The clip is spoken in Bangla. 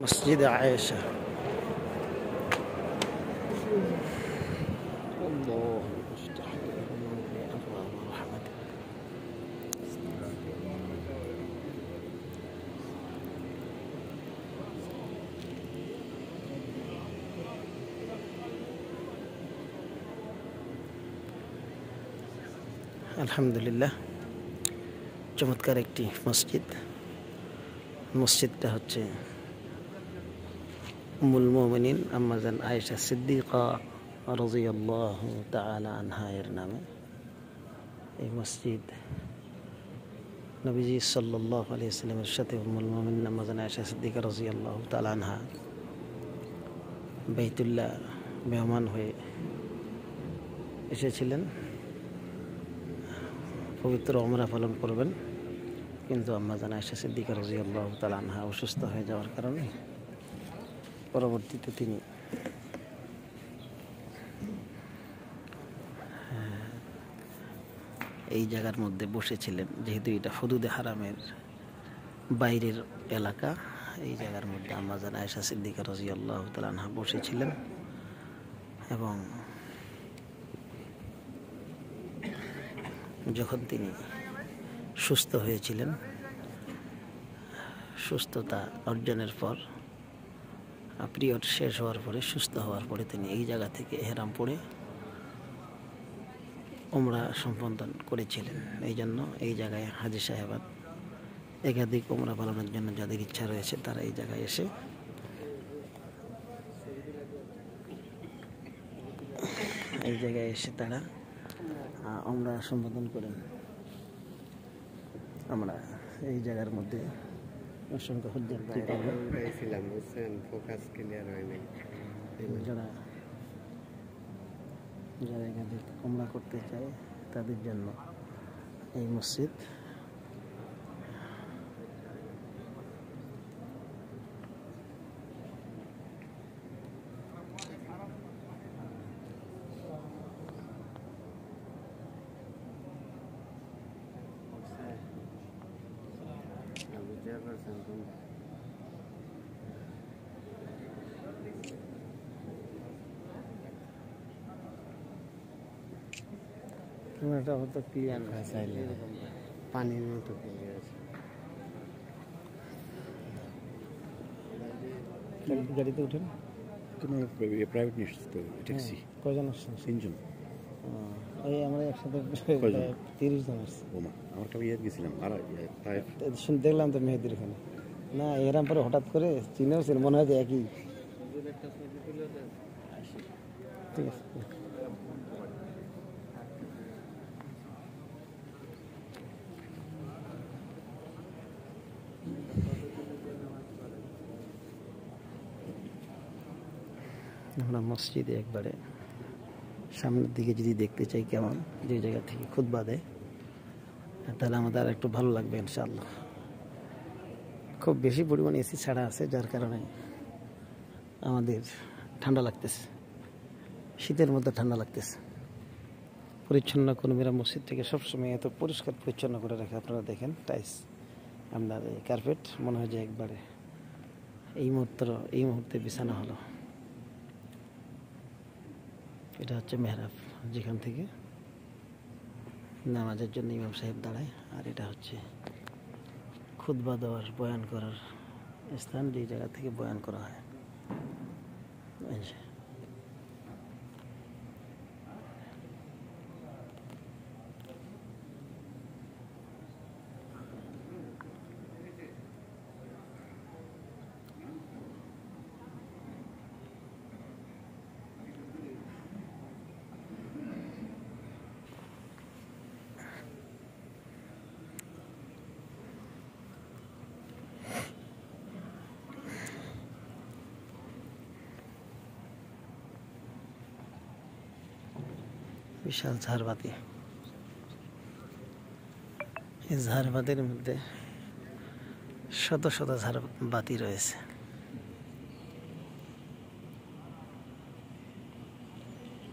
مسجد عائشة. الله افتح لي أبواب رحمتك. আলহামদুলিল্লাহ, চমৎকার একটি মসজিদ। মসজিদটা হচ্ছে উম্মুল মুমিনিন আম্মা জান আয়েশা সিদ্দিকা রাদিয়াল্লাহু তাআলা আনহা এর নামে। এই মসজিদ নবীজি সাল্লাল্লাহু আলাইহি ওয়াসাল্লামের সাথে উম্মুল মুমিনিন আম্মা জান আয়েশা সিদ্দিকা রাদিয়াল্লাহু তাআলা আনহা বাইতুল্লাহ মেহমান হয়ে এসেছিলেন, পবিত্র উমরা পালন করবেন। কিন্তু আম্মা জান আয়েশা সিদ্দিকা রাদিয়াল্লাহু তাআলা আনহা অসুস্থ হয়ে যাওয়ার কারণে পরবর্তীতে তিনি এই জায়গার মধ্যে বসেছিলেন। যেহেতু এটা হুদুদে হারামের বাইরের এলাকা, এই জায়গার মধ্যে আম্মা জান আয়েশা সিদ্দিকা রাদিয়াল্লাহু তাআলা আনহা বসেছিলেন এবং যখন তিনি সুস্থ হয়েছিলেন, সুস্থতা অর্জনের পর, পিরিয়ড শেষ হওয়ার পরে, সুস্থ হওয়ার পরে তিনি এই জায়গা থেকে এহরাম পড়ে উমরা সম্পাদন করেছিলেন। এই জন্য এই জায়গায় হাজী সাহেবাত একাধিক উমরা পালনের জন্য যাদের ইচ্ছা রয়েছে তারা এই জায়গায় এসে তারা উমরা সম্পাদন করেন। আমরা এই জায়গার মধ্যে অসংখ্য হুজ্জাত যারা একাধিক উমরা করতে চায় তাদের জন্য এই মসজিদ। ক্যামেরাটা হয়তো ক্লিয়ার না, চাইলে পানির মতো ক্লিয়ার আছে। গাড়িতে উঠেন? প্রাইভেট নিশ্চিত ট্যাক্সি। কয়জন আসছেন? 3 জন। ওই আমরা একসাথে 30 জন আসছি। আমার কাছে গেছিলাম আর দেখলাম তো মেহেদির ওখানে না, এরম পরে হঠাৎ করে চিনেও ছিল, মনে হয় যে একই। ঠিক আছে। আমরা মসজিদে একবারে সামনের দিকে যদি দেখতে চাই কেমন, যে জায়গা থেকে খুতবা দেয়, তাহলে আমাদের আর একটু ভালো লাগবে ইনশাআল্লাহ। খুব বেশি পরিমাণে এসি ছাড়া আছে, যার কারণে আমাদের ঠান্ডা লাগতেছে, শীতের মধ্যে ঠান্ডা লাগতেছে। পরিচ্ছন্ন কর্মীরা মসজিদটাকে সবসময় এত পরিষ্কার পরিচ্ছন্ন করে রাখে। আপনারা দেখেন টাইলস, আপনার এই কার্পেট মনে হয় যে একবারে এই মুহূর্তে বিছানা হলো। এটা হচ্ছে মেহরাব, যেখান থেকে নামাজের জন্য ইমাম সাহেব দাঁড়ায়। আর এটা হচ্ছে খুতবা দেওয়ার, বয়ান করার স্থান, যে জায়গা থেকে বয়ান করা হয়। বিশাল ঝাড়বাতি। এই ঝাড়বাতির মধ্যে শত শত ঝাড়বাতি রয়েছে।